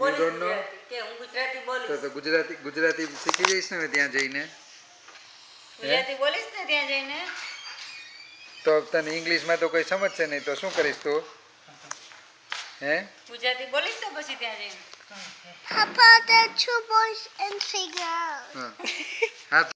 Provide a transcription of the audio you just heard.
You don't know કે હું ગુજરાતી બોલીશ તો ગુજરાતી શીખી જઈશ ને ત્યાં જઈને ગુજરાતી બોલીશ ને ત્યાં જઈને તો તને ઇંગ્લિશમાં તો કોઈ સમજશે નહીં તો શું કરીશ તું હે ગુજરાતી બોલીશ તો પછી ત્યાં જઈને Papa, the two boys and figure. હા